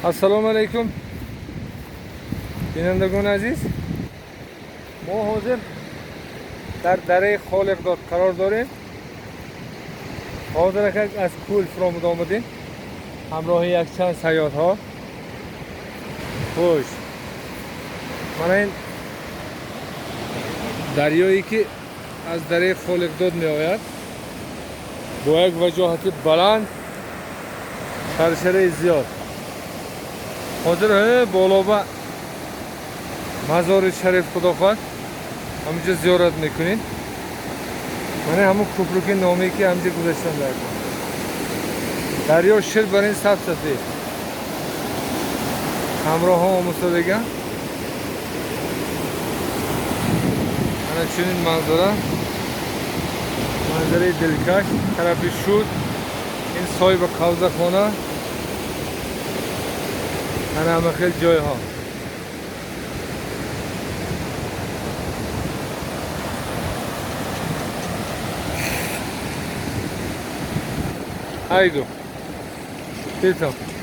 assalomu alaykum bینندگان عزیز. ما حاضر در دره خالقداد قرار داریم. حاضر که از کول فرامود آمدیم همراه یک چند سیاد ها. خوش من این دریایی که از دره خالقداد می آید با یک وجاهت بلند، شرشره زیاد. حاضر بالا به مزار شریف خداخواد همینجا زیارت میکنین. من همون کوپروک نامی که همینجا گذاشتم دریا شیر بر این سبز سفید همراه ها آموزا دیگه. من چنین منظره دلکش طرفی شد این صاحب کوزه خانه. من همه خیلی جای ها haydi. Tamam.